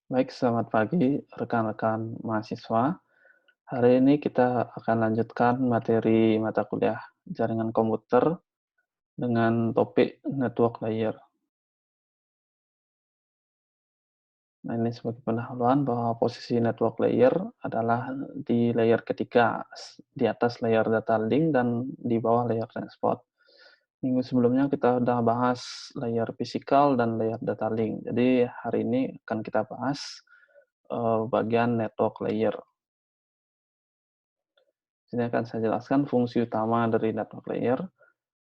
Baik, selamat pagi rekan-rekan mahasiswa. Hari ini kita akan lanjutkan materi mata kuliah jaringan komputer dengan topik network layer. Nah, ini sebagai pendahuluan bahwa posisi network layer adalah di layer ketiga, di atas layer data link dan di bawah layer transport. Minggu sebelumnya kita sudah bahas layer physical dan layer data link. Jadi hari ini akan kita bahas bagian network layer. Sini akan saya jelaskan fungsi utama dari network layer,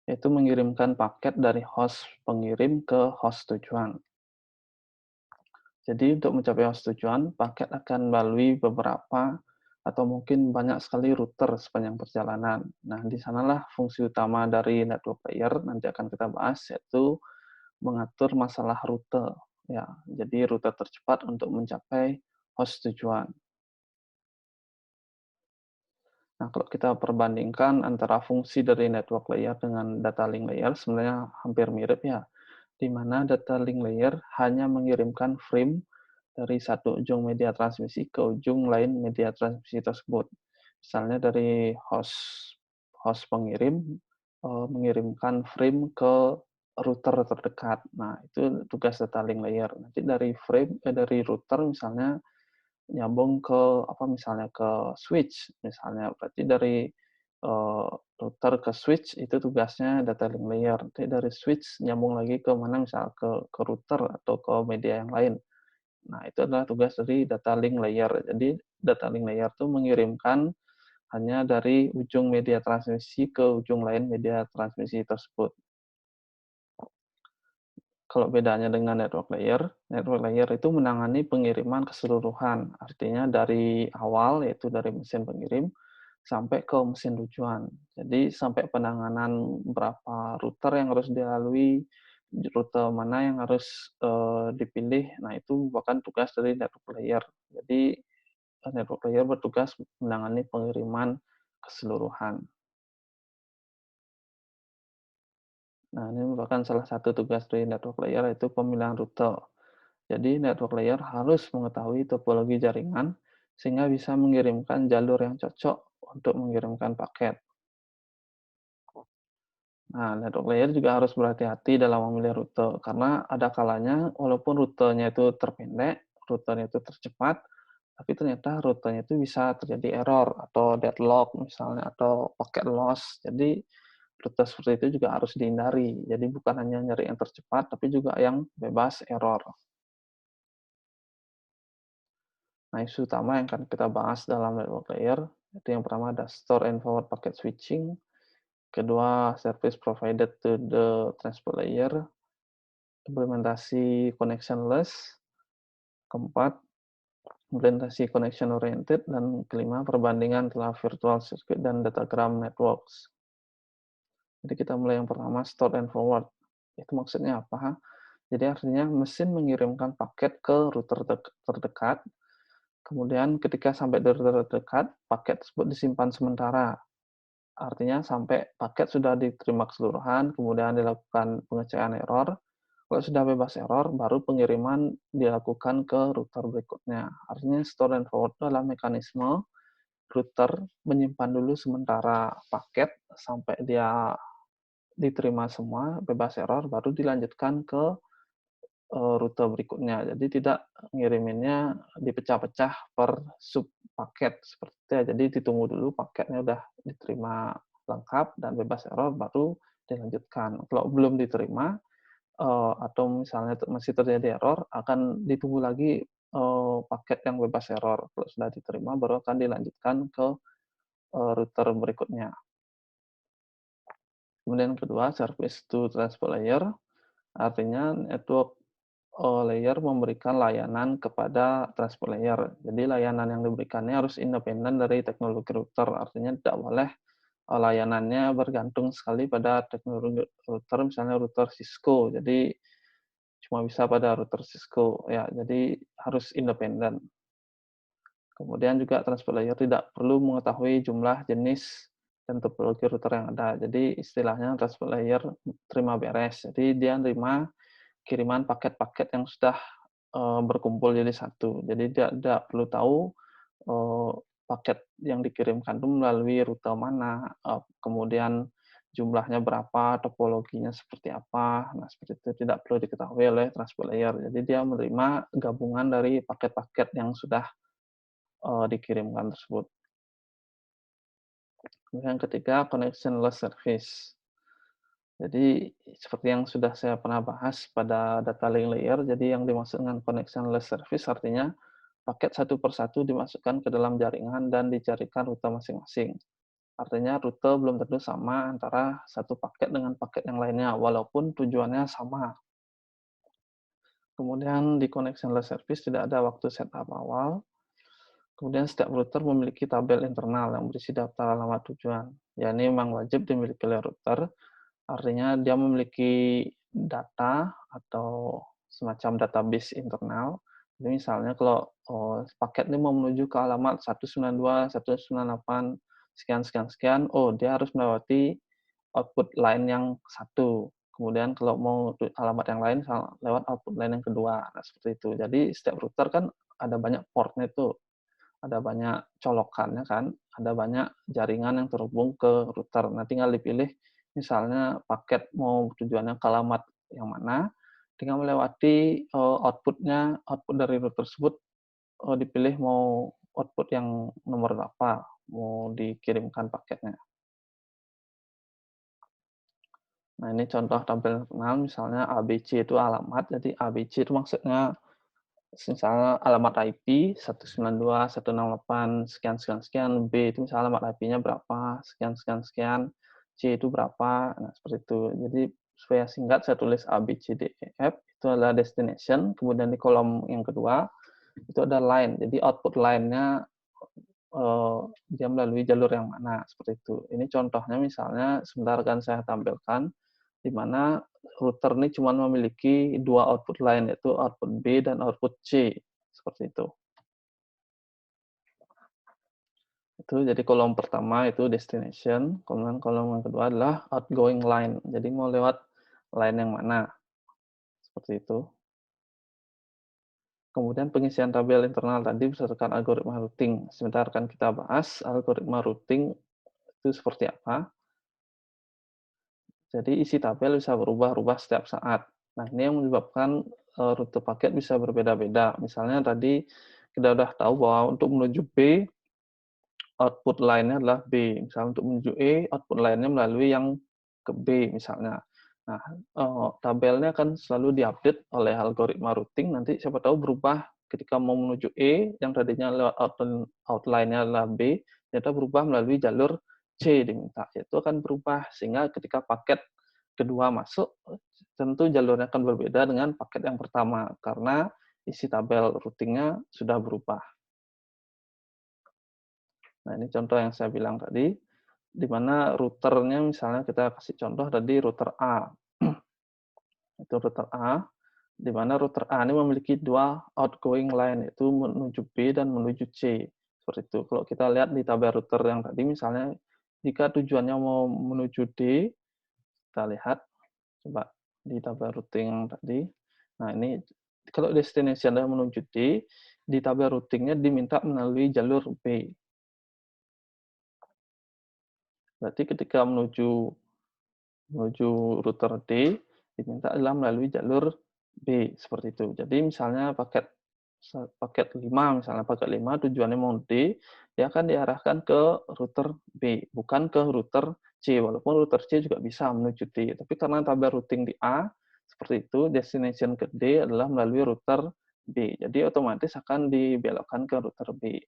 yaitu mengirimkan paket dari host pengirim ke host tujuan. Jadi untuk mencapai host tujuan, paket akan melalui beberapa atau mungkin banyak sekali router sepanjang perjalanan. Nah, di sanalah fungsi utama dari network layer nanti akan kita bahas, yaitu mengatur masalah rute. Ya, jadi rute tercepat untuk mencapai host tujuan. Nah, kalau kita perbandingkan antara fungsi dari network layer dengan data link layer, sebenarnya hampir mirip ya, di mana data link layer hanya mengirimkan frame dari satu ujung media transmisi ke ujung lain media transmisi tersebut. Misalnya dari host host pengirim mengirimkan frame ke router terdekat. Nah, itu tugas data link layer. Nanti dari router misalnya nyambung ke misalnya ke switch misalnya, berarti dari router ke switch itu tugasnya data link layer. Nanti dari switch nyambung lagi ke mana, misal ke router atau ke media yang lain. Nah, itu adalah tugas dari data link layer. Jadi data link layer itu mengirimkan hanya dari ujung media transmisi ke ujung lain media transmisi tersebut. Kalau bedanya dengan network layer itu menangani pengiriman keseluruhan. Artinya dari awal, yaitu dari mesin pengirim, sampai ke mesin tujuan. Jadi sampai penanganan berapa router yang harus dilalui, rute mana yang harus dipilih, nah itu merupakan tugas dari network layer. Jadi network layer bertugas menangani pengiriman keseluruhan. Nah, ini merupakan salah satu tugas dari network layer, yaitu pemilihan rute. Jadi network layer harus mengetahui topologi jaringan sehingga bisa mengirimkan jalur yang cocok untuk mengirimkan paket. Nah, network layer juga harus berhati-hati dalam memilih rute karena ada kalanya walaupun rutenya itu terpendek, rutenya itu tercepat, tapi ternyata rutenya itu bisa terjadi error atau deadlock misalnya atau paket loss. Jadi rute seperti itu juga harus dihindari. Jadi bukan hanya nyari yang tercepat tapi juga yang bebas error. Nah, isu utama yang akan kita bahas dalam network layer, itu yang pertama ada store and forward packet switching, kedua service provided to the transport layer, implementasi connectionless, keempat implementasi connection oriented, dan kelima perbandingan antara virtual circuit dan datagram networks. Jadi kita mulai yang pertama, store and forward. Itu maksudnya apa? Jadi artinya mesin mengirimkan paket ke router terdekat. Kemudian ketika sampai di router terdekat, paket tersebut disimpan sementara. Artinya sampai paket sudah diterima keseluruhan, kemudian dilakukan pengecekan error. Kalau sudah bebas error, baru pengiriman dilakukan ke router berikutnya. Artinya store and forward itu adalah mekanisme router menyimpan dulu sementara paket sampai dia diterima semua, bebas error, baru dilanjutkan ke rute berikutnya. Jadi tidak ngiriminnya dipecah-pecah per sub paket seperti itu ya. Jadi ditunggu dulu paketnya udah diterima lengkap dan bebas error baru dilanjutkan. Kalau belum diterima atau misalnya masih terjadi error, akan ditunggu lagi paket yang bebas error. Kalau sudah diterima baru akan dilanjutkan ke router berikutnya. Kemudian kedua, service to transport layer, artinya network layer memberikan layanan kepada transport layer. Jadi layanan yang diberikannya harus independen dari teknologi router, artinya tidak boleh layanannya bergantung sekali pada teknologi router, misalnya router Cisco. Jadi cuma bisa pada router Cisco ya. Jadi harus independen. Kemudian juga transport layer tidak perlu mengetahui jumlah, jenis, dan topologi router yang ada. Jadi istilahnya transport layer terima beres. Jadi dia nerima kiriman paket-paket yang sudah berkumpul jadi satu. Jadi dia tidak perlu tahu, eee, paket yang dikirimkan itu melalui rute mana, kemudian jumlahnya berapa, topologinya seperti apa. Nah, seperti itu tidak perlu diketahui oleh transport layer. Jadi dia menerima gabungan dari paket-paket yang sudah, dikirimkan tersebut. Kemudian yang ketiga, connectionless service. Jadi seperti yang sudah saya pernah bahas pada data link layer, jadi yang dimaksud dengan connectionless service artinya paket satu persatu dimasukkan ke dalam jaringan dan dicarikan rute masing-masing. Artinya rute belum tentu sama antara satu paket dengan paket yang lainnya, walaupun tujuannya sama. Kemudian di connectionless service tidak ada waktu setup awal. Kemudian setiap router memiliki tabel internal yang berisi daftar alamat tujuan. Ya ini memang wajib dimiliki oleh router. Artinya dia memiliki data atau semacam database internal. Jadi misalnya kalau, paket ini mau menuju ke alamat 192.198 sekian sekian sekian, oh dia harus melewati output line yang satu. Kemudian kalau mau alamat yang lain lewat output line yang kedua. Nah, seperti itu. Jadi setiap router kan ada banyak port-nya tuh, ada banyak colokannya kan, ada banyak jaringan yang terhubung ke router. Nah, tinggal dipilih misalnya paket mau tujuannya ke alamat yang mana, tinggal melewati, output dari router tersebut, dipilih mau output yang nomor berapa, mau dikirimkan paketnya. Nah, ini contoh tabel kenal, misalnya ABC itu alamat, jadi ABC itu maksudnya misalnya alamat IP 192.168 sekian sekian sekian, B itu misalnya alamat IP-nya berapa, sekian sekian sekian, C itu berapa, nah seperti itu. Jadi supaya singkat saya tulis A, B, C, D, E, F, itu adalah destination, kemudian di kolom yang kedua itu ada line, jadi output line-nya dia melalui jalur yang mana, seperti itu. Ini contohnya misalnya sebentar akan saya tampilkan, di mana router ini cuma memiliki dua output line, yaitu output B dan output C, seperti itu. Itu jadi kolom pertama itu destination, kemudian kolom yang kedua adalah outgoing line. Jadi mau lewat line yang mana, seperti itu. Kemudian pengisian tabel internal tadi berdasarkan algoritma routing. Sebentar akan kita bahas algoritma routing itu seperti apa. Jadi isi tabel bisa berubah-ubah setiap saat. Nah, ini yang menyebabkan rute paket bisa berbeda-beda. Misalnya tadi kita sudah tahu bahwa untuk menuju B, output line-nya adalah B. Misalnya untuk menuju E, output line-nya melalui yang ke B misalnya. Nah, tabelnya akan selalu diupdate oleh algoritma routing. Nanti siapa tahu berubah ketika mau menuju E, yang tadinya lewat outline-nya adalah B, ternyata berubah melalui jalur C diminta. Itu akan berubah sehingga ketika paket kedua masuk, tentu jalurnya akan berbeda dengan paket yang pertama karena isi tabel routing-nya sudah berubah. Nah, ini contoh yang saya bilang tadi, di mana routernya misalnya kita kasih contoh tadi router A. Itu router A, di mana router A ini memiliki dua outgoing line, yaitu menuju B dan menuju C. Seperti itu. Kalau kita lihat di tabel router yang tadi, misalnya jika tujuannya mau menuju D, kita lihat, coba di tabel routing yang tadi. Nah, ini kalau destination adalah menuju D, di tabel routingnya diminta melalui jalur B. Berarti ketika menuju menuju router D, diminta adalah melalui jalur B, seperti itu. Jadi misalnya paket paket 5 misalnya paket 5 tujuannya mau D, dia akan diarahkan ke router B, bukan ke router C, walaupun router C juga bisa menuju D. Tapi karena tabel routing di A, seperti itu, destination ke D adalah melalui router B. Jadi otomatis akan dibelokkan ke router B.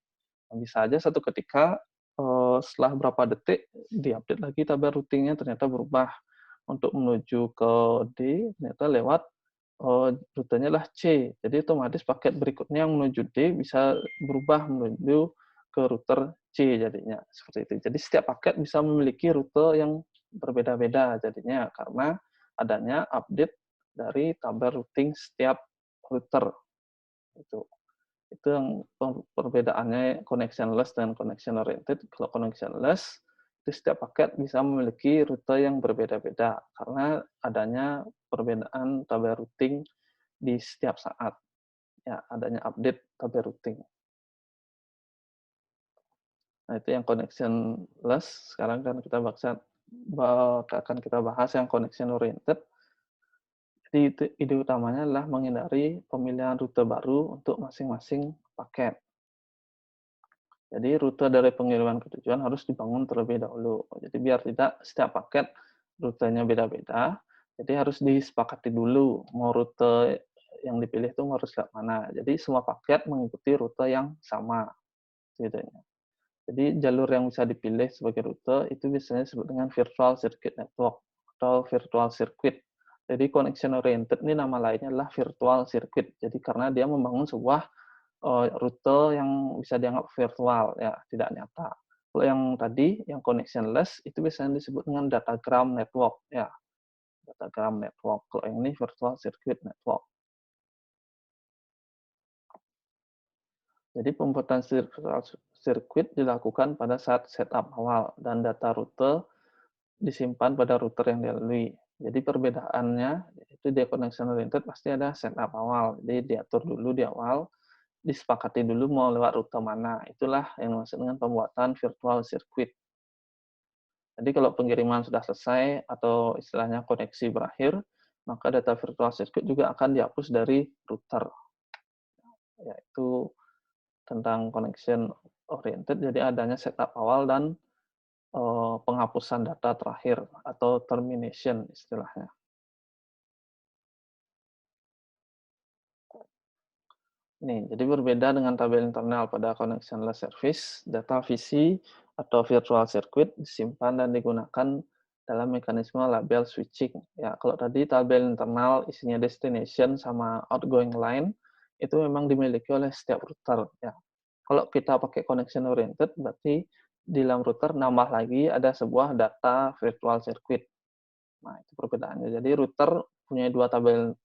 Bisa aja satu ketika, setelah berapa detik diupdate lagi tabel routing-nya ternyata berubah. Untuk menuju ke D, ternyata lewat, rutenya adalah C. Jadi otomatis paket berikutnya yang menuju D bisa berubah menuju ke router C jadinya, seperti itu. Jadi setiap paket bisa memiliki rute yang berbeda-beda jadinya, karena adanya update dari tabel routing setiap router, itu. Itu yang perbedaannya connectionless dan connection oriented. Kalau connectionless, itu setiap paket bisa memiliki rute yang berbeda-beda karena adanya perbedaan tabel routing di setiap saat. ya adanya update tabel routing. Nah, itu yang connectionless. Sekarang kan akan kita bahas yang connection oriented. Jadi ide utamanya adalah menghindari pemilihan rute baru untuk masing-masing paket. Jadi rute dari pengiriman ke tujuan harus dibangun terlebih dahulu. Jadi biar tidak setiap paket rutenya beda-beda, jadi harus disepakati dulu mau rute yang dipilih itu harus ke mana. Jadi semua paket mengikuti rute yang sama, gitu ya. Jadi jalur yang bisa dipilih sebagai rute itu biasanya disebut dengan virtual circuit network atau virtual circuit. Jadi connection oriented ini nama lainnya adalah virtual circuit. Jadi karena dia membangun sebuah rute yang bisa dianggap virtual ya, tidak nyata. Kalau yang tadi yang connectionless itu biasanya disebut dengan datagram network ya, datagram network. Kalau yang ini virtual circuit network. Jadi pembuatan virtual circuit dilakukan pada saat setup awal dan data rute disimpan pada router yang dilalui. Jadi perbedaannya itu di connection oriented pasti ada setup awal. Jadi diatur dulu di awal, disepakati dulu mau lewat rute mana. Itulah yang dimaksud dengan pembuatan virtual circuit. Jadi kalau pengiriman sudah selesai atau istilahnya koneksi berakhir, maka data virtual circuit juga akan dihapus dari router. Yaitu tentang connection oriented, jadi adanya setup awal dan penghapusan data terakhir atau termination istilahnya. Nih, jadi berbeda dengan tabel internal pada connectionless service, data VC atau virtual circuit disimpan dan digunakan dalam mekanisme label switching. Ya, kalau tadi tabel internal isinya destination sama outgoing line, itu memang dimiliki oleh setiap router. Ya. Kalau kita pakai connection oriented, berarti di dalam router nambah lagi ada sebuah data virtual circuit. Nah, itu perbedaannya. Jadi router punya dua tabel,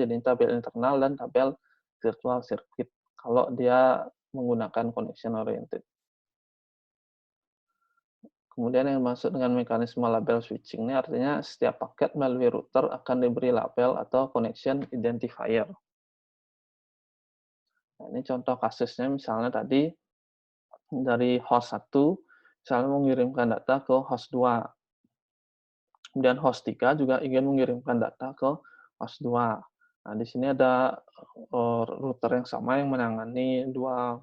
jadi tabel internal dan tabel virtual circuit kalau dia menggunakan connection oriented. Kemudian yang dimaksud dengan mekanisme label switching ini artinya setiap paket melalui router akan diberi label atau connection identifier. Nah, ini contoh kasusnya misalnya tadi dari host 1 misalnya mengirimkan data ke host 2. Kemudian host 3 juga ingin mengirimkan data ke host 2. Nah, di sini ada router yang sama yang menangani dua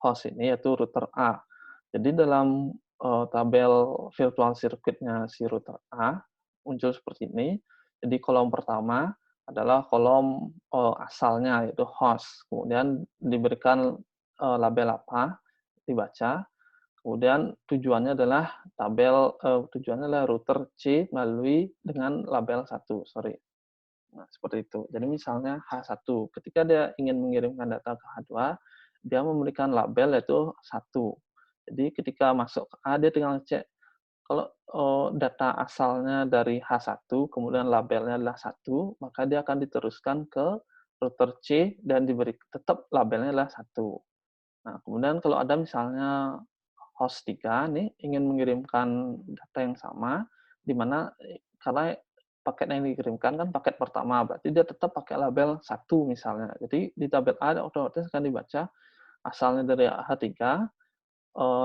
host ini, yaitu router A. Jadi dalam tabel virtual circuit-nya si router A muncul seperti ini. Jadi kolom pertama adalah kolom asalnya, yaitu host. Kemudian diberikan label apa, dibaca. Kemudian tujuannya adalah router C melalui dengan label 1, sorry. Nah, seperti itu. Jadi misalnya H1, ketika dia ingin mengirimkan data ke H2, dia memberikan label yaitu 1. Jadi ketika masuk ke A, dia tinggal cek kalau data asalnya dari H1, kemudian labelnya adalah 1, maka dia akan diteruskan ke router C dan diberi tetap labelnya adalah 1. Nah, kemudian kalau ada misalnya host 3 nih ingin mengirimkan data yang sama, di mana karena paket yang dikirimkan kan paket pertama, berarti dia tetap pakai label 1 misalnya. Jadi di tabel A otomatis akan dibaca asalnya dari H3,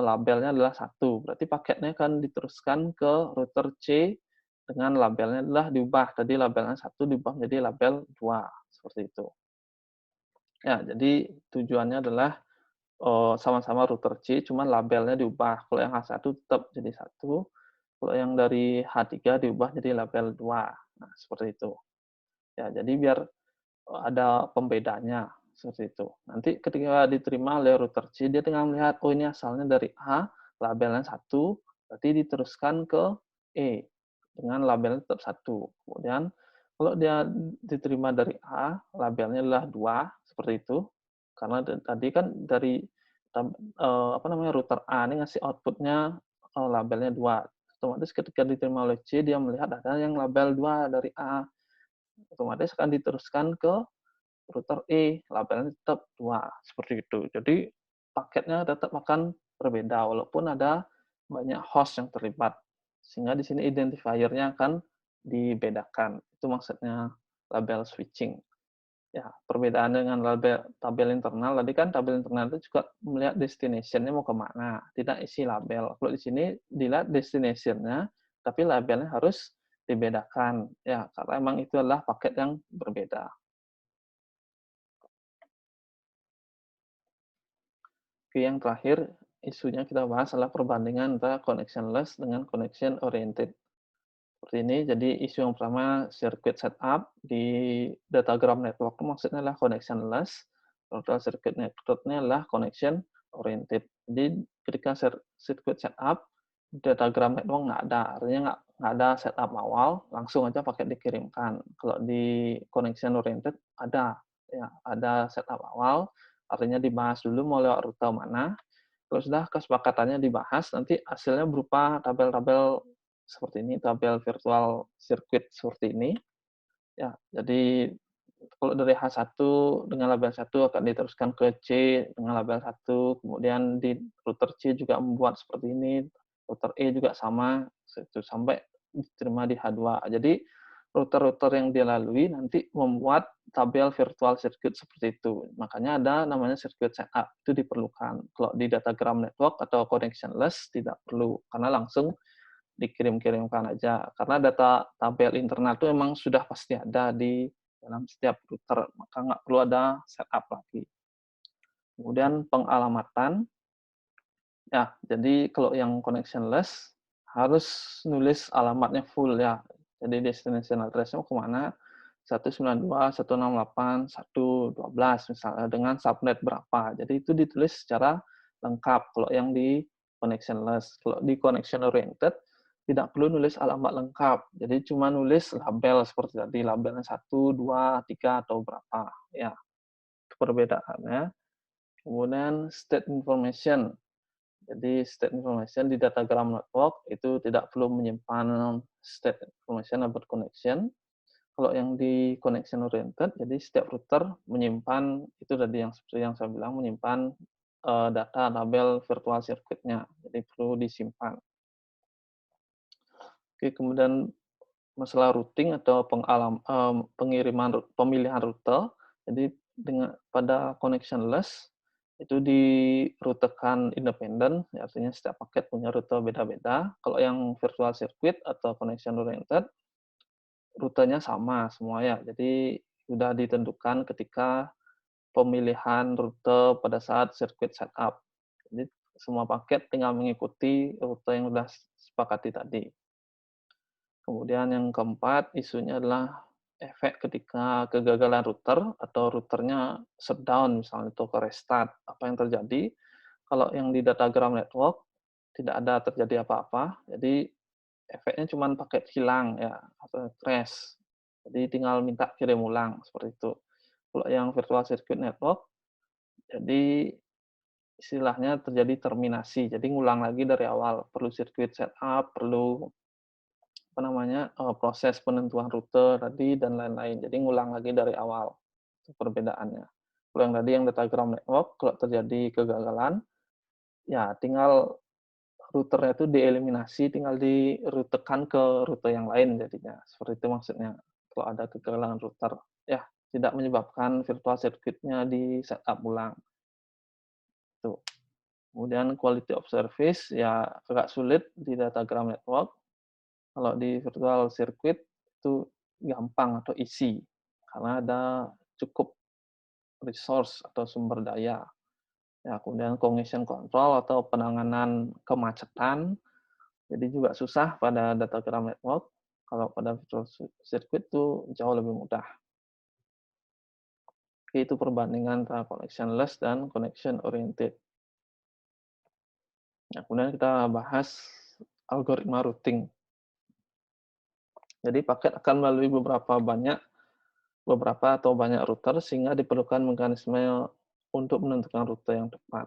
labelnya adalah 1. Berarti paketnya akan diteruskan ke router C dengan labelnya adalah diubah. Tadi labelnya 1 diubah menjadi label 2, seperti itu. Ya, jadi tujuannya adalah sama-sama router C, cuman labelnya diubah. Kalau yang H1 tetap jadi 1, kalau yang dari H3 diubah jadi label 2. Nah, seperti itu. Ya, jadi biar ada pembedanya, seperti itu. Nanti ketika diterima oleh router C, dia tinggal melihat, oh ini asalnya dari A, labelnya 1, berarti diteruskan ke E, dengan labelnya tetap 1. Kemudian, kalau dia diterima dari A, labelnya adalah 2, seperti itu. Karena tadi kan dari router A ini ngasih outputnya labelnya 2. Otomatis ketika diterima oleh C, dia melihat ada yang label 2 dari A. Otomatis akan diteruskan ke router E, labelnya tetap 2, seperti itu. Jadi paketnya tetap akan berbeda walaupun ada banyak host yang terlibat. Sehingga di sini identifier-nya akan dibedakan. Itu maksudnya label switching. Ya, perbedaan dengan tabel internal tadi kan tabel internal itu juga melihat destination-nya mau ke mana, tidak isi label. Kalau di sini dilihat destination-nya, tapi labelnya harus dibedakan. Ya, karena emang itu adalah paket yang berbeda. Oke, yang terakhir isunya kita bahas adalah perbandingan antara connectionless dengan connection oriented. Seperti ini, jadi isu yang pertama circuit setup di datagram network maksudnya adalah connectionless, total circuit network-nya adalah connection oriented. Jadi ketika circuit setup, datagram network nggak ada, artinya nggak ada setup awal, langsung aja paket dikirimkan. Kalau di connection oriented ada, ya ada setup awal, artinya dibahas dulu mau lewat rute mana, kalau sudah kesepakatannya dibahas, nanti hasilnya berupa tabel-tabel seperti ini, tabel virtual circuit seperti ini. Ya, jadi kalau dari H1 dengan label 1 akan diteruskan ke C dengan label 1, kemudian di router C juga membuat seperti ini, router E juga sama, sampai diterima di H2. Jadi router-router yang dilalui nanti membuat tabel virtual circuit seperti itu. Makanya ada namanya circuit setup, itu diperlukan. Kalau di datagram network atau connectionless tidak perlu, karena langsung dikirim-kirimkan aja. Karena data tabel internal itu memang sudah pasti ada di dalam setiap router, maka nggak perlu ada setup lagi. Kemudian pengalamatan, ya, jadi kalau yang connectionless harus nulis alamatnya full ya. Jadi destination address-nya mau kemana, 192.168.112 misalnya dengan subnet berapa. Jadi itu ditulis secara lengkap kalau yang di connectionless. Kalau di connection oriented tidak perlu nulis alamat lengkap. Jadi cuma nulis label seperti tadi, labelnya 1, 2, 3 atau berapa. Ya, itu perbedaannya. Kemudian state information. Jadi state information di datagram network itu tidak perlu menyimpan state information about connection. Kalau yang di connection oriented, jadi setiap router menyimpan itu tadi yang seperti yang saya bilang menyimpan data label virtual circuit-nya. Jadi perlu disimpan. Oke, kemudian masalah routing atau pengiriman pemilihan rute. Jadi dengan pada connectionless itu dirutekan independen, ya, artinya setiap paket punya rute beda-beda. Kalau yang virtual circuit atau connection oriented, rutenya sama semua ya. Jadi sudah ditentukan ketika pemilihan rute pada saat circuit setup. Jadi semua paket tinggal mengikuti rute yang sudah sepakati tadi. Kemudian yang keempat, isunya adalah efek ketika kegagalan router atau routernya shutdown, misalnya itu ke restart. Apa yang terjadi? Kalau yang di datagram network tidak ada terjadi apa-apa, jadi efeknya cuma paket hilang ya atau crash. Jadi tinggal minta kirim ulang seperti itu. Kalau yang virtual circuit network, jadi istilahnya terjadi terminasi. Jadi ngulang lagi dari awal, perlu circuit setup, perlu apa namanya, proses penentuan rute tadi dan lain-lain. Jadi ngulang lagi dari awal, itu perbedaannya. Kalau yang tadi yang datagram network, kalau terjadi kegagalan, ya tinggal routernya itu dieliminasi, tinggal dirutekan ke rute yang lain jadinya, seperti itu maksudnya. Kalau ada kegagalan router, ya tidak menyebabkan virtual circuit-nya di-setup ulang, tuh. Kemudian quality of service, ya agak sulit di datagram network. Kalau di virtual circuit itu gampang atau easy, karena ada cukup resource atau sumber daya. Ya, kemudian congestion control atau penanganan kemacetan, jadi juga susah pada datagram network. Kalau pada virtual circuit itu jauh lebih mudah. Itu perbandingan antara connectionless dan connection oriented. Nah, kemudian kita bahas algoritma routing. Jadi paket akan melalui beberapa atau banyak router sehingga diperlukan mekanisme untuk menentukan rute yang tepat.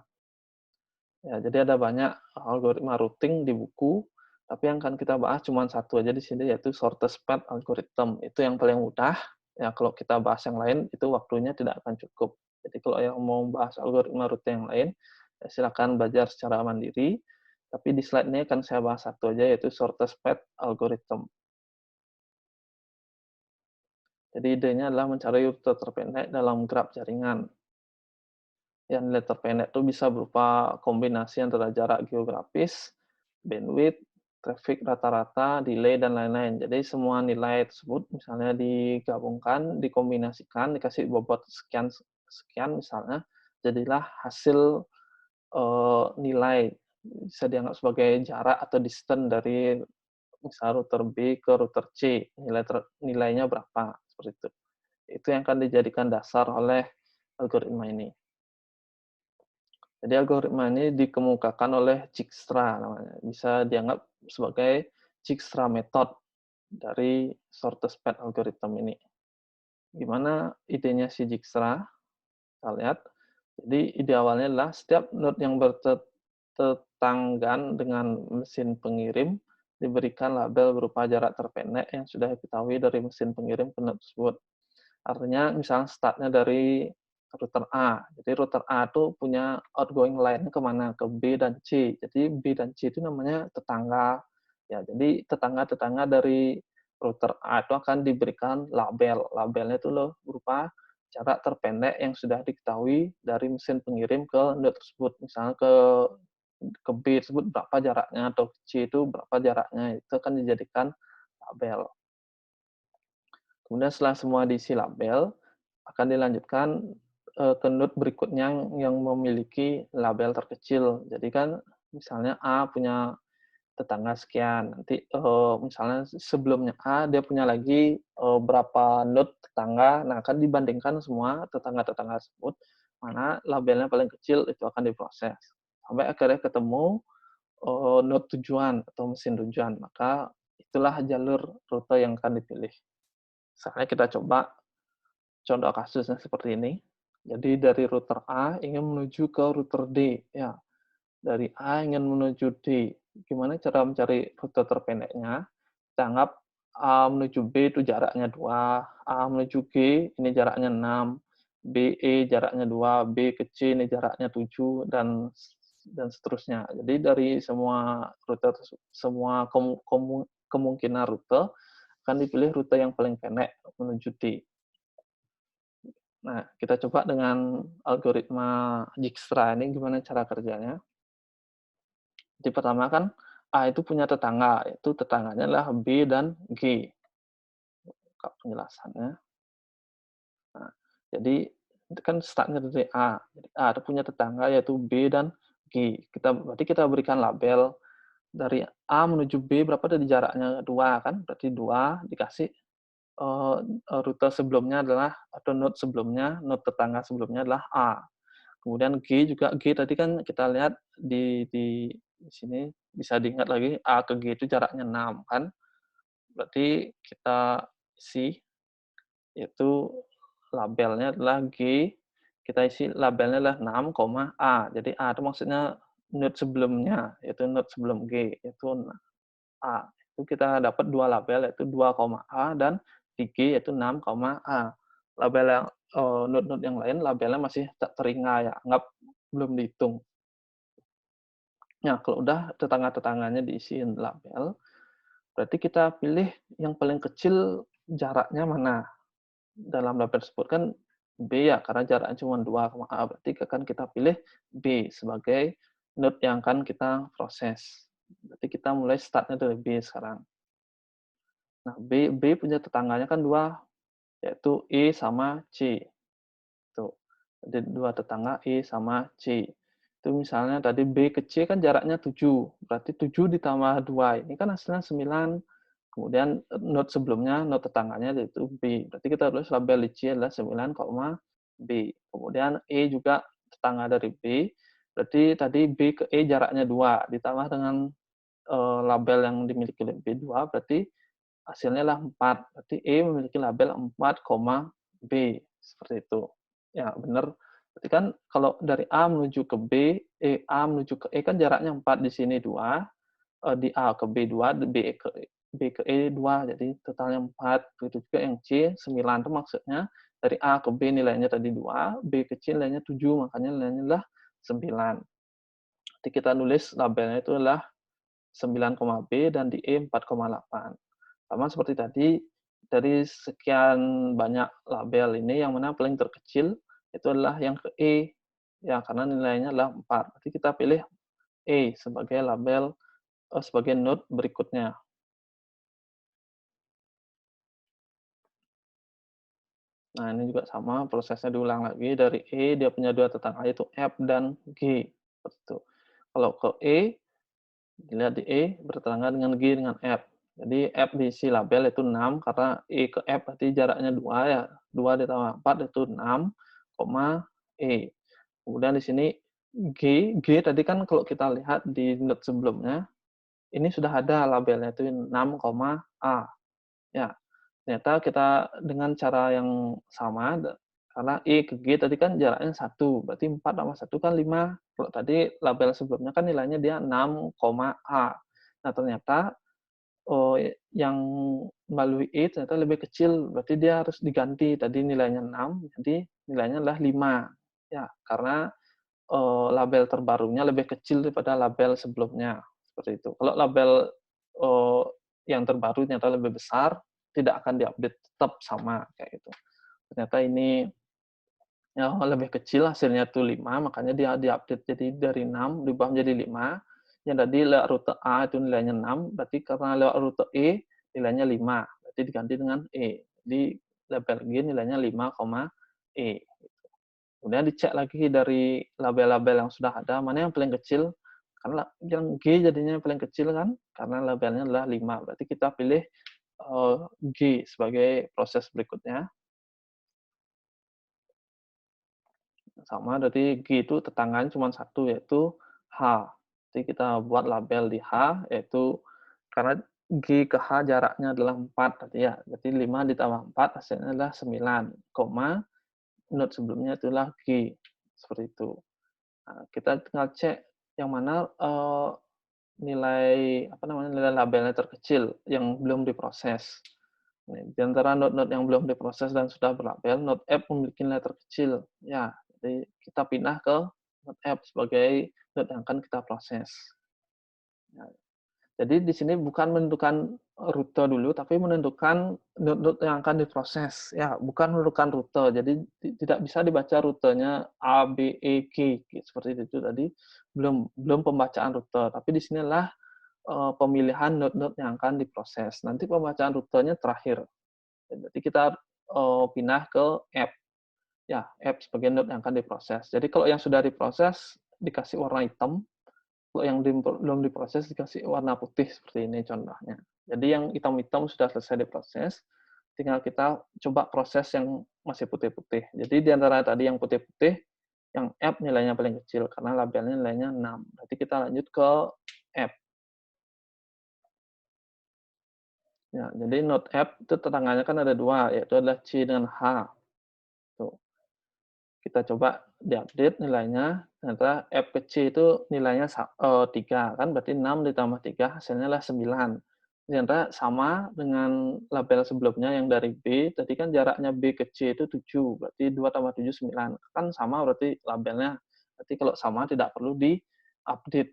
Ya, jadi ada banyak algoritma routing di buku, tapi yang akan kita bahas cuma satu aja di sini yaitu shortest path algorithm. Itu yang paling mudah. Ya, kalau kita bahas yang lain itu waktunya tidak akan cukup. Jadi kalau yang mau bahas algoritma routing yang lain, ya silakan belajar secara mandiri. Tapi di slide ini akan saya bahas satu aja yaitu shortest path algorithm. Jadi idenya adalah mencari rute terpendek dalam graf jaringan. Yang nilai terpendek itu bisa berupa kombinasi antara jarak geografis, bandwidth, traffic rata-rata, delay, dan lain-lain. Jadi semua nilai tersebut misalnya digabungkan, dikombinasikan, dikasih bobot sekian sekian misalnya, jadilah hasil nilai bisa dianggap sebagai jarak atau distance dari misal router B ke router C, nilainya berapa, seperti itu. Itu yang akan dijadikan dasar oleh algoritma ini. Jadi algoritma ini dikemukakan oleh Dijkstra namanya. Bisa dianggap sebagai Dijkstra method dari shortest path algorithm ini. Gimana idenya si Dijkstra? Kita lihat. Jadi ide awalnya adalah setiap node yang bertetanggan dengan mesin pengirim diberikan label berupa jarak terpendek yang sudah diketahui dari mesin pengirim ke node tersebut. Artinya misalnya startnya dari router A. Jadi router A itu punya outgoing line ke mana? Ke B dan C. Jadi B dan C itu namanya tetangga. Ya, jadi tetangga-tetangga dari router A itu akan diberikan label. Labelnya itu loh berupa jarak terpendek yang sudah diketahui dari mesin pengirim ke node tersebut. Misalnya ke B tersebut berapa jaraknya atau ke C itu berapa jaraknya. Itu akan dijadikan label. Kemudian setelah semua diisi label, akan dilanjutkan ke node berikutnya yang memiliki label terkecil. Jadi kan misalnya A punya tetangga sekian, nanti misalnya sebelumnya A dia punya lagi berapa node tetangga, nah akan dibandingkan semua tetangga-tetangga tersebut, mana labelnya paling kecil itu akan diproses. Sampai akhirnya ketemu node tujuan atau mesin tujuan, maka itulah jalur rute yang akan dipilih. Misalnya kita coba contoh kasusnya seperti ini. Jadi dari router A ingin menuju ke router D, ya. Dari A ingin menuju D. Gimana cara mencari rute terpendeknya? Kita anggap A menuju B itu jaraknya 2, A menuju G ini jaraknya 6, BE jaraknya 2, B ke C ini jaraknya 7, dan seterusnya. Jadi dari semua rute semua kemungkinan rute akan dipilih rute yang paling pendek menuju D. Nah, kita coba dengan algoritma Dijkstra ini gimana cara kerjanya. Jadi pertama kan A itu punya tetangga, itu tetangganya adalah B dan G. Buka penjelasannya. Nah, jadi itu kan startnya dari A. Jadi A itu punya tetangga yaitu B dan G. Berarti kita berikan label dari A menuju B berapa tadi jaraknya 2 kan? Berarti 2 dikasih rute sebelumnya adalah atau node sebelumnya, node tetangga sebelumnya adalah A. Kemudian G juga, G tadi kan kita lihat di sini bisa diingat lagi A ke G itu jaraknya 6 kan. Berarti kita isi yaitu labelnya adalah G, kita isi labelnya adalah 6, A. Jadi A itu maksudnya node sebelumnya, yaitu node sebelum G, yaitu A. Itu kita dapat dua label yaitu 2, A dan di G yaitu 6, A. Label yang node-node yang lain labelnya masih tak teringat ya, anggap belum dihitung. Nah, kalau udah tetangga-tetangganya diisiin label, berarti kita pilih yang paling kecil jaraknya mana. Dalam label tersebut kan B ya, karena jaraknya cuma 2, A, berarti akan kita pilih B sebagai node yang akan kita proses. Berarti kita mulai startnya dari B sekarang. Nah, B punya tetangganya kan 2, yaitu E sama C. Tuh. Jadi 2 tetangga E sama C. Itu misalnya tadi B ke C kan jaraknya 7, berarti 7 ditambah 2, ini kan hasilnya 9. Kemudian node sebelumnya, node tetangganya yaitu B. Berarti kita tulis label di C adalah 9, B. Kemudian E juga tetangga dari B, berarti tadi B ke E jaraknya 2, ditambah dengan label yang dimiliki oleh B 2, berarti hasilnya adalah 4. Berarti E memiliki label 4, B. Seperti itu. Ya, benar. Berarti kan kalau dari A menuju ke B, A menuju ke E kan jaraknya 4, di sini 2, di A ke B 2, B ke E 2, jadi totalnya 4. Begitu juga yang C, 9 itu maksudnya dari A ke B nilainya tadi 2, B ke C nilainya 7, makanya nilainya adalah 9. Jadi kita nulis labelnya itu adalah 9, B dan di E 4,8. Sama seperti tadi, dari sekian banyak label ini yang mana paling terkecil itu adalah yang ke E, ya karena nilainya adalah 4. Berarti kita pilih E sebagai label sebagai node berikutnya. Nah, ini juga sama prosesnya diulang lagi dari E, dia punya 2 tetangga yaitu F dan G, seperti itu. Kalau ke E, dilihat di E bertetangga dengan G dengan F. Jadi F diisi label itu 6 karena E ke F berarti jaraknya 2 ya, 2 ditambah 4 itu 6, koma E. Kemudian di sini G tadi kan kalau kita lihat di note sebelumnya, ini sudah ada labelnya itu 6, A. Ya, ternyata kita dengan cara yang sama karena I ke G tadi kan jaraknya 1, berarti 4 tambah 1 kan 5. Kalau tadi label sebelumnya kan nilainya dia 6, A. Nah, ternyata, yang melalui I ternyata lebih kecil, berarti dia harus diganti. Tadi nilainya 6, jadi nilainya adalah 5. Ya, karena, label terbarunya lebih kecil daripada label sebelumnya, seperti itu. Kalau label, eee, yang terbaru ternyata lebih besar, tidak akan diupdate, tetap sama, kayak gitu. Ternyata ini, ya lebih kecil hasilnya tuh 5, makanya dia diupdate jadi dari 6 diubah menjadi 5. Yang tadi lewat rute A itu nilainya 6, berarti karena lewat rute E nilainya 5, berarti diganti dengan E. Jadi label G nilainya 5, E. Kemudian dicek lagi dari label-label yang sudah ada, mana yang paling kecil, karena yang G jadinya yang paling kecil kan, karena labelnya adalah 5. Berarti kita pilih, G sebagai proses berikutnya. Sama, berarti G itu tetangganya cuma satu, yaitu H. Jadi kita buat label di H, yaitu karena G ke H jaraknya adalah 4 tadi ya, berarti 5 ditambah 4 hasilnya adalah 9, koma, node sebelumnya itulah G, seperti itu. Nah, kita tinggal cek yang mana, nilai, apa namanya, nilai labelnya terkecil yang belum diproses. Nih, di antara node-node yang belum diproses dan sudah berlabel, node F memiliki nilai terkecil. Ya, jadi kita pindah ke node F sebagai node yang akan kita proses. Ya, jadi di sini bukan menentukan rute dulu, tapi menentukan node-node yang akan diproses. Ya, bukan menentukan rute. Jadi tidak bisa dibaca rutenya A, B, E, G, seperti itu tadi. Belum belum pembacaan rute. Tapi di sinilah pemilihan node-node yang akan diproses. Nanti pembacaan rutenya terakhir. Berarti kita pindah ke F. Ya, F sebagai node yang akan diproses. Jadi kalau yang sudah diproses dikasih warna hitam, kalau yang belum diproses dikasih warna putih seperti ini contohnya. Jadi yang hitam-hitam sudah selesai diproses, tinggal kita coba proses yang masih putih-putih. Jadi di antara tadi yang putih-putih, yang F nilainya paling kecil karena labelnya nilainya 6. Berarti kita lanjut ke F. Ya, jadi node F itu tetangganya kan ada 2, yaitu adalah C dengan H. Tuh. Kita coba diupdate nilainya, ternyata F ke C itu nilainya 3 kan, berarti 6 ditambah 3 hasilnya adalah 9. Ternyata sama dengan label sebelumnya yang dari B, tadi kan jaraknya B ke C itu 7, berarti 2 tambah 7 9. Kan sama berarti labelnya. Berarti kalau sama tidak perlu diupdate.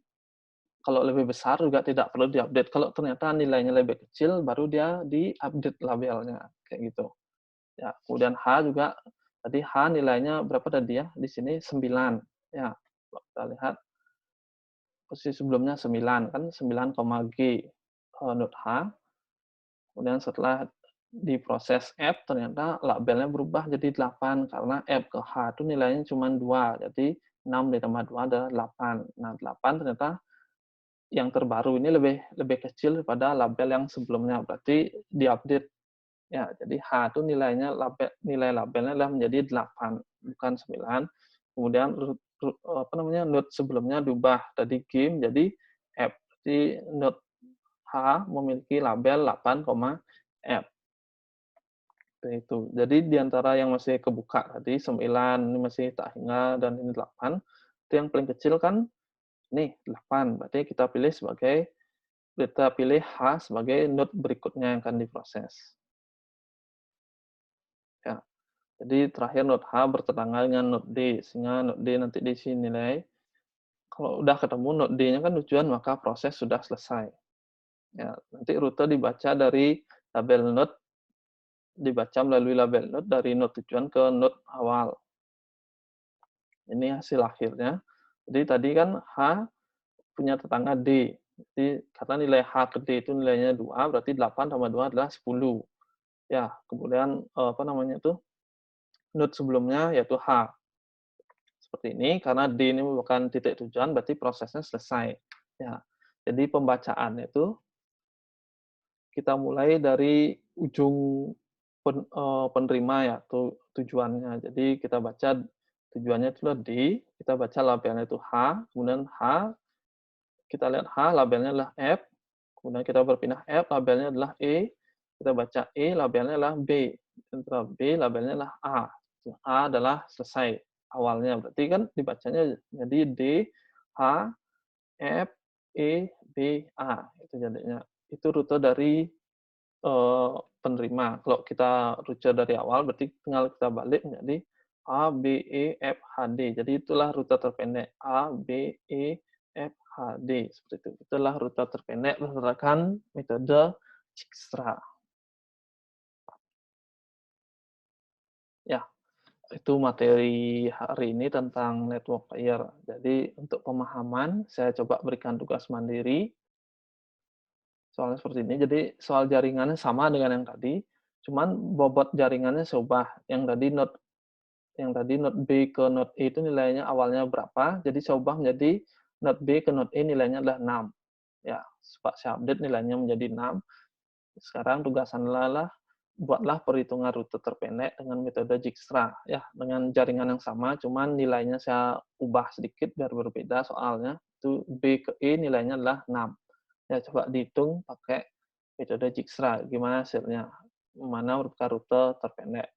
Kalau lebih besar juga tidak perlu diupdate. Kalau ternyata nilainya lebih kecil, baru dia diupdate labelnya, kayak gitu. Ya, kemudian H juga tadi H nilainya berapa tadi ya? Di sini 9. Ya, kita lihat posisi sebelumnya 9 kan 9, G node H. Kemudian setelah diproses F ternyata labelnya berubah jadi 8 karena F ke H itu nilainya cuma 2. Jadi 6 ditambah 2 adalah 8. Nah, 8 ternyata yang terbaru ini lebih lebih kecil daripada label yang sebelumnya. Berarti diupdate. Ya, jadi H itu nilai labelnya adalah menjadi 8, bukan 9. Kemudian apa namanya, node sebelumnya diubah tadi G menjadi F. Jadi node H memiliki label 8, F. Seperti itu. Jadi di antara yang masih kebuka tadi 9, ini masih tak hingga, dan ini 8, itu yang paling kecil kan ini 8. Berarti kita pilih H sebagai node berikutnya yang akan diproses. Ya. Jadi terakhir node H bertetangga dengan node D, sehingga node D nanti diisi nilai. Kalau udah ketemu node D-nya kan tujuan, maka proses sudah selesai. Ya, nanti rute dibaca dari tabel node dibaca melalui label node dari node tujuan ke node awal. Ini hasil akhirnya. Jadi tadi kan H punya tetangga D. Jadi karena nilai H ke D itu nilainya 2, berarti 8 tambah 2 adalah 10. Ya, kemudian, apa namanya itu, node sebelumnya yaitu H. Seperti ini, karena D ini merupakan titik tujuan, berarti prosesnya selesai. Ya, jadi pembacaannya itu kita mulai dari ujung penerima ya, tujuannya. Jadi kita baca tujuannya itu adalah D, kita baca labelnya itu H, kemudian H, kita lihat H, labelnya adalah F, kemudian kita berpindah F, labelnya adalah E, kita baca E, labelnya adalah B, setelah B, labelnya adalah A. A adalah selesai awalnya, berarti kan dibacanya jadi D, H, F, E, B, A, itu jadinya. Itu rute dari penerima. Kalau kita rute dari awal, berarti tinggal kita balik menjadi A, B, E, F, H, D. Jadi itulah rute terpendek A, B, E, F, H, D. Seperti itu. Itulah rute terpendek berdasarkan metode Dijkstra. Ya, itu materi hari ini tentang network layer. Jadi untuk pemahaman, saya coba berikan tugas mandiri. Soalnya seperti ini, jadi soal jaringannya sama dengan yang tadi, cuman bobot jaringannya saya ubah. Yang tadi node B ke node E itu nilainya awalnya berapa, jadi saya ubah menjadi node B ke node E nilainya adalah 6. Ya, saya update nilainya menjadi 6. Sekarang tugasan adalah buatlah perhitungan rute terpendek dengan metode Dijkstra. Ya, dengan jaringan yang sama, cuman nilainya saya ubah sedikit biar berbeda soalnya. Itu B ke E nilainya adalah 6. Ya, coba dihitung pakai metode Dijkstra, gimana hasilnya, mana merupakan rute terpendek.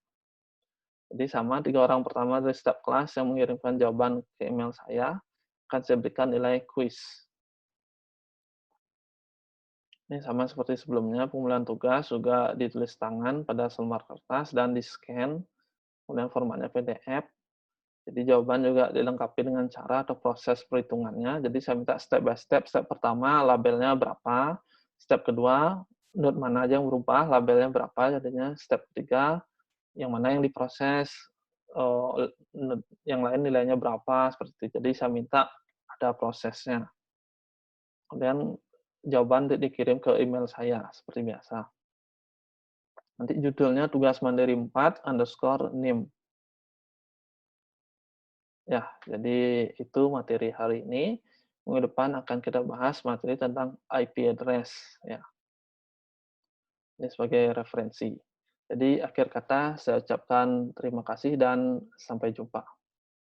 Jadi sama 3 orang pertama dari setiap kelas yang mengirimkan jawaban ke email saya, akan saya berikan nilai kuis. Ini sama seperti sebelumnya, pengumpulan tugas juga ditulis tangan pada selembar kertas dan di-scan, kemudian formatnya PDF. Jadi jawaban juga dilengkapi dengan cara atau proses perhitungannya. Jadi saya minta step by step. Step pertama, labelnya berapa. Step kedua, node mana aja yang berubah, labelnya berapa. Jadinya step ketiga, yang mana yang diproses, yang lain nilainya berapa, seperti itu. Jadi saya minta ada prosesnya. Kemudian jawaban dikirim ke email saya, seperti biasa. Nanti judulnya tugas mandiri 4_NIM. Ya, jadi itu materi hari ini. Minggu depan akan kita bahas materi tentang IP address. Ya, ini sebagai referensi. Jadi akhir kata saya ucapkan terima kasih dan sampai jumpa.